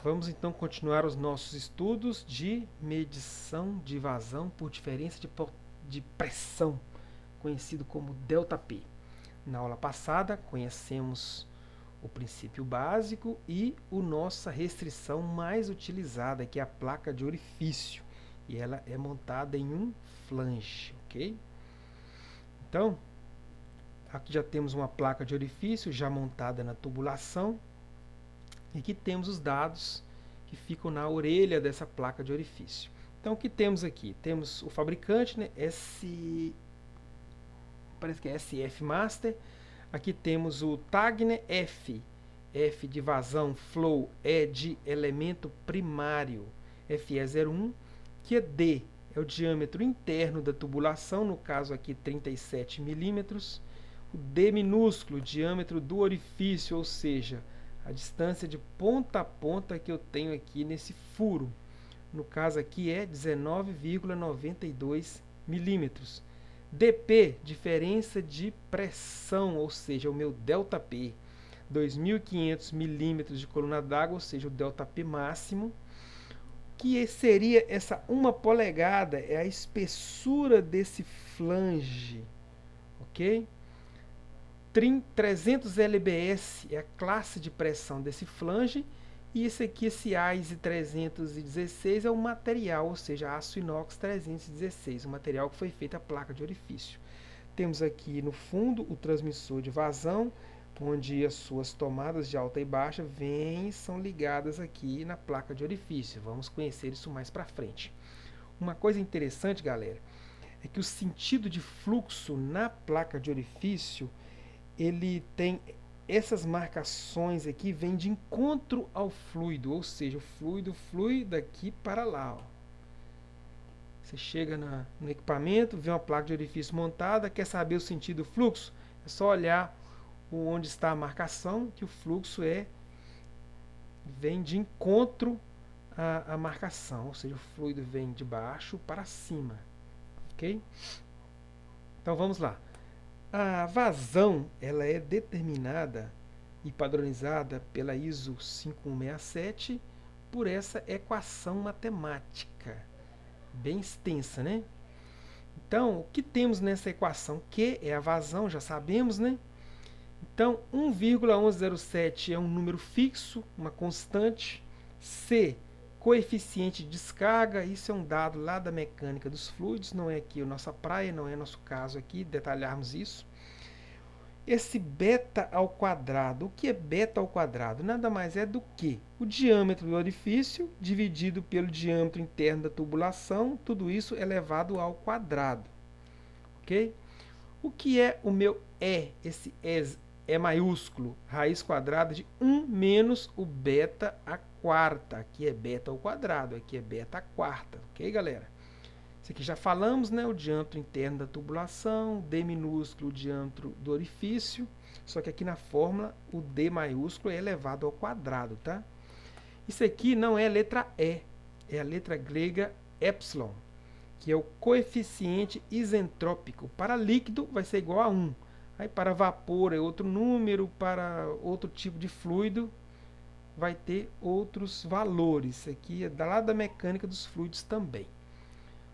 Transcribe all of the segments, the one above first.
Vamos então continuar os nossos estudos de medição de vazão por diferença de pressão, conhecido como ΔP. Na aula passada conhecemos o princípio básico e a nossa restrição mais utilizada, que é a placa de orifício, e ela é montada em um flange, ok? Então, aqui já temos uma placa de orifício já montada na tubulação, e aqui temos os dados que ficam na orelha dessa placa de orifício. Então, o que temos aqui? Temos o fabricante, né? Parece que é SF Master. Aqui temos o tag, né? F de vazão, flow, E de elemento primário, FE01, que é D, é o diâmetro interno da tubulação, no caso aqui 37 milímetros. O D minúsculo, diâmetro do orifício, ou seja, a distância de ponta a ponta que eu tenho aqui nesse furo. No caso aqui é 19,92 milímetros. dP, diferença de pressão, ou seja, o meu ΔP. 2.500 milímetros de coluna d'água, ou seja, o ΔP máximo. Que seria essa 1 polegada, é a espessura desse flange, ok? 300 lbs é a classe de pressão desse flange, e esse aqui, esse AISE 316, é o material, ou seja, aço inox 316, o material que foi feita a placa de orifício. Temos aqui no fundo o transmissor de vazão, onde as suas tomadas de alta e baixa vêm e são ligadas aqui na placa de orifício. Vamos conhecer isso mais para frente. Uma coisa interessante, galera, é que o sentido de fluxo na placa de orifício, ele tem essas marcações aqui, vêm de encontro ao fluido, ou seja, o fluido flui daqui para lá. Ó. Você chega no equipamento, vê uma placa de orifício montada, quer saber o sentido do fluxo? É só olhar onde está a marcação, que o fluxo vem de encontro à marcação, ou seja, o fluido vem de baixo para cima, ok? Então vamos lá. A vazão ela é determinada e padronizada pela ISO 5167 por essa equação matemática, bem extensa, né? Então, o que temos nessa equação? Q é a vazão, já sabemos, né? Então, 1,1107 é um número fixo, uma constante. C, coeficiente de descarga, isso é um dado lá da mecânica dos fluidos, não é aqui a nossa praia, não é nosso caso aqui, detalharmos isso. Esse beta ao quadrado, o que é beta ao quadrado? Nada mais é do que o diâmetro do orifício dividido pelo diâmetro interno da tubulação, tudo isso elevado ao quadrado. Ok? O que é o meu E, esse E maiúsculo, raiz quadrada de 1 menos o beta à quarta. Aqui é beta ao quadrado, aqui é beta à quarta. Ok, galera? Isso aqui já falamos, né? O diâmetro interno da tubulação, D minúsculo, o diâmetro do orifício. Só que aqui na fórmula, o D maiúsculo é elevado ao quadrado, tá? Isso aqui não é a letra E, é a letra grega epsilon, que é o coeficiente isentrópico. Para líquido vai ser igual a 1. Aí para vapor é outro número, para outro tipo de fluido vai ter outros valores. Isso aqui é lá da mecânica dos fluidos também.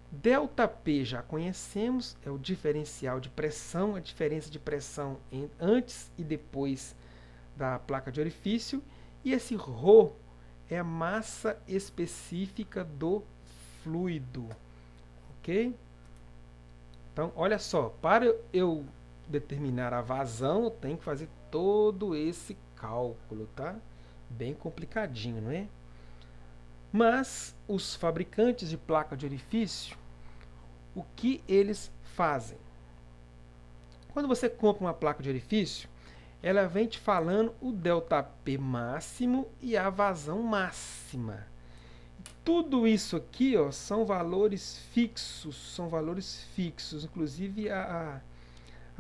ΔP já conhecemos, é o diferencial de pressão, a diferença de pressão antes e depois da placa de orifício. E esse ρ é a massa específica do fluido. Ok? Então, olha só, para eu determinar a vazão, eu tenho que fazer todo esse cálculo, tá? Bem complicadinho, não é? Mas os fabricantes de placa de orifício, o que eles fazem? Quando você compra uma placa de orifício, ela vem te falando o ΔP máximo e a vazão máxima. Tudo isso aqui, ó, são valores fixos, inclusive a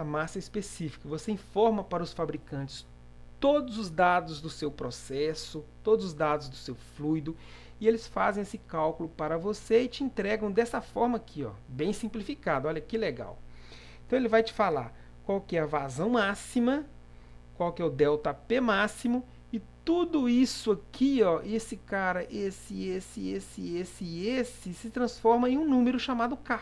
massa específica. Você informa para os fabricantes todos os dados do seu processo, todos os dados do seu fluido, e eles fazem esse cálculo para você e te entregam dessa forma aqui, ó, bem simplificado. Olha que legal. Então ele vai te falar qual que é a vazão máxima, qual que é o ΔP máximo, e tudo isso aqui, ó, esse cara, esse, se transforma em um número chamado K.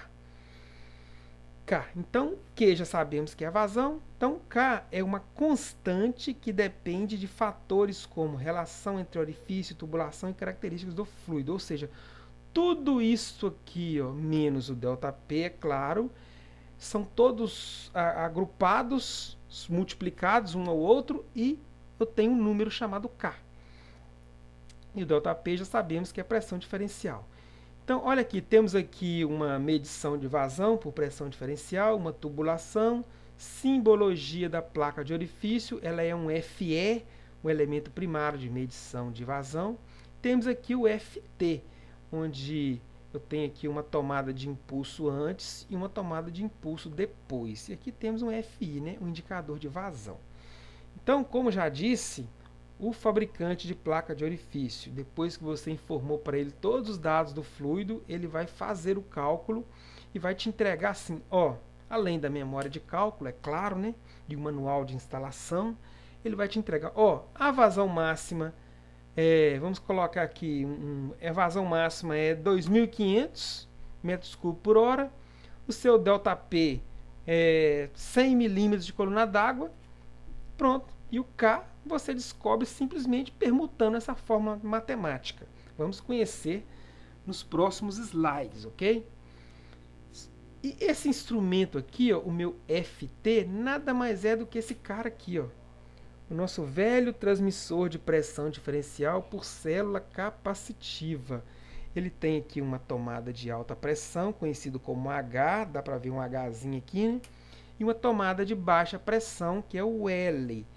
K. Então, Q já sabemos que é a vazão. Então, K é uma constante que depende de fatores como relação entre orifício, tubulação e características do fluido. Ou seja, tudo isso aqui, ó, menos o ΔP, é claro, são todos agrupados, multiplicados um ao outro, e eu tenho um número chamado K. E o ΔP já sabemos que é pressão diferencial. Então, olha aqui, temos aqui uma medição de vazão por pressão diferencial, uma tubulação, simbologia da placa de orifício, ela é um FE, um elemento primário de medição de vazão. Temos aqui o FT, onde eu tenho aqui uma tomada de impulso antes e uma tomada de impulso depois. E aqui temos um FI, né, um indicador de vazão. Então, como já disse, o fabricante de placa de orifício, depois que você informou para ele todos os dados do fluido, ele vai fazer o cálculo e vai te entregar assim, ó, além da memória de cálculo, é claro, né, e o manual de instalação, ele vai te entregar, ó, a vazão máxima, vamos colocar aqui, a vazão máxima é 2.500 metros cúbicos por hora, o seu ΔP é 100 milímetros de coluna d'água, pronto, e o K você descobre simplesmente permutando essa fórmula matemática. Vamos conhecer nos próximos slides, ok? E esse instrumento aqui, ó, o meu FT, nada mais é do que esse cara aqui, ó, o nosso velho transmissor de pressão diferencial por célula capacitiva. Ele tem aqui uma tomada de alta pressão, conhecido como H, dá para ver um Hzinho aqui, né? E uma tomada de baixa pressão, que é o L.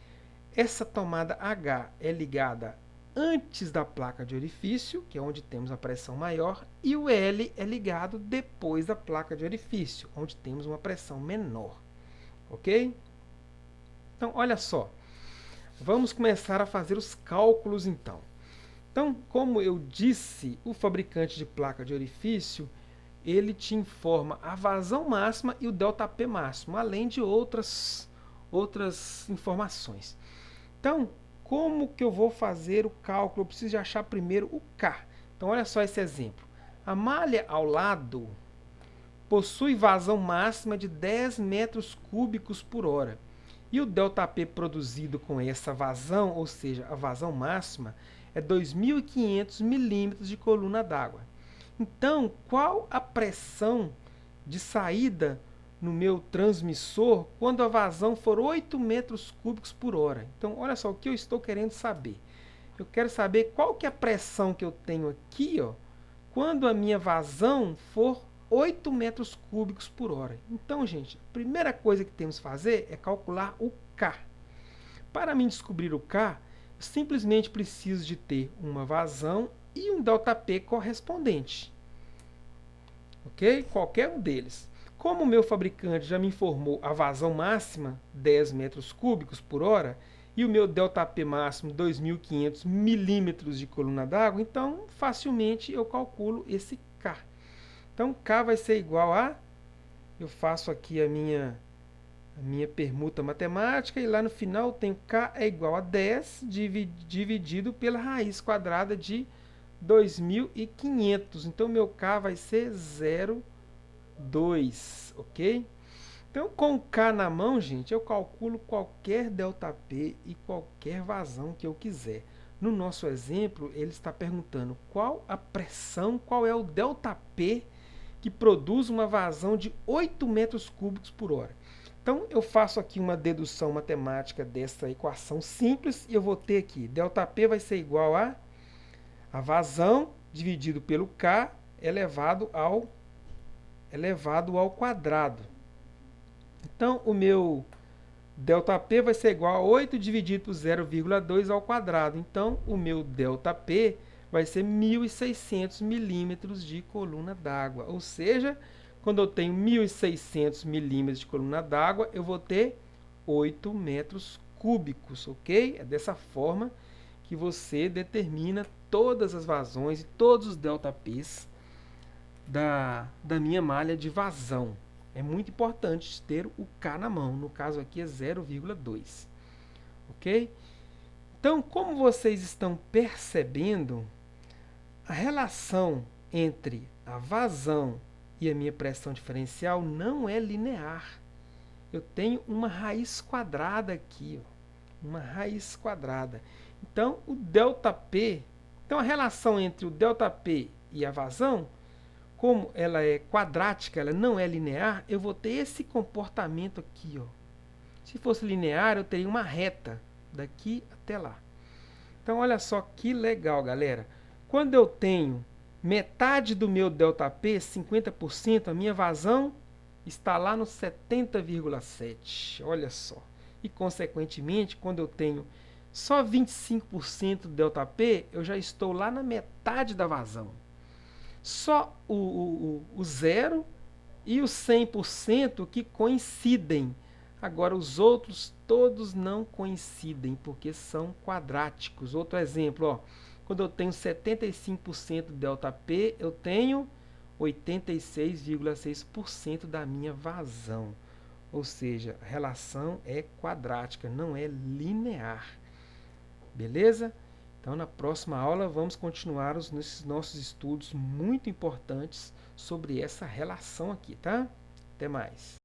Essa tomada H é ligada antes da placa de orifício, que é onde temos a pressão maior, e o L é ligado depois da placa de orifício, onde temos uma pressão menor. Ok? Então, olha só. Vamos começar a fazer os cálculos, então. Então, como eu disse, o fabricante de placa de orifício, ele te informa a vazão máxima e o ΔP máximo, além de outras informações. Então, como que eu vou fazer o cálculo? Eu preciso de achar primeiro o K. Então, olha só esse exemplo. A malha ao lado possui vazão máxima de 10 metros cúbicos por hora. E o ΔP produzido com essa vazão, ou seja, a vazão máxima, é 2.500 milímetros de coluna d'água. Então, qual a pressão de saída no meu transmissor quando a vazão for 8 metros cúbicos por hora? Então, olha só o que eu estou querendo saber. Eu quero saber qual que é a pressão que eu tenho aqui, ó, quando a minha vazão for 8 metros cúbicos por hora. Então, gente, a primeira coisa que temos que fazer é calcular o K. Para mim descobrir o K, eu simplesmente preciso de ter uma vazão e um ΔP correspondente. Ok? Qualquer um deles. Como o meu fabricante já me informou a vazão máxima, 10 metros cúbicos por hora, e o meu ΔP máximo, 2.500 milímetros de coluna d'água, então facilmente eu calculo esse K. Então, K vai ser igual a... Eu faço aqui a minha permuta matemática e lá no final eu tenho K é igual a 10 dividido pela raiz quadrada de 2.500. Então, meu K vai ser 0,2, ok? Então, com o K na mão, gente, eu calculo qualquer ΔP e qualquer vazão que eu quiser. No nosso exemplo, ele está perguntando qual a pressão, qual é o ΔP que produz uma vazão de 8 metros cúbicos por hora. Então, eu faço aqui uma dedução matemática dessa equação simples e eu vou ter aqui, ΔP vai ser igual a vazão dividido pelo K elevado ao quadrado. Então, o meu ΔP vai ser igual a 8 dividido por 0,2 ao quadrado. Então, o meu ΔP vai ser 1.600 milímetros de coluna d'água. Ou seja, quando eu tenho 1.600 milímetros de coluna d'água, eu vou ter 8 metros cúbicos, ok? É dessa forma que você determina todas as vazões e todos os ΔPs da minha malha de vazão. É muito importante ter o K na mão. No caso aqui é 0,2. Ok? Então, como vocês estão percebendo, a relação entre a vazão e a minha pressão diferencial não é linear. Eu tenho uma raiz quadrada aqui, ó, uma raiz quadrada. Então, o ΔP, então a relação entre o ΔP e a vazão, como ela é quadrática, ela não é linear, eu vou ter esse comportamento aqui, ó. Se fosse linear, eu teria uma reta daqui até lá. Então, olha só que legal, galera. Quando eu tenho metade do meu ΔP, 50%, a minha vazão está lá no 70,7. Olha só. E, consequentemente, quando eu tenho só 25% do ΔP, eu já estou lá na metade da vazão. Só o zero e o 100% que coincidem. Agora, os outros todos não coincidem, porque são quadráticos. Outro exemplo, ó, quando eu tenho 75% ΔP, eu tenho 86,6% da minha vazão. Ou seja, a relação é quadrática, não é linear. Beleza? Então, na próxima aula, vamos continuar nesses nossos estudos muito importantes sobre essa relação aqui, tá? Até mais!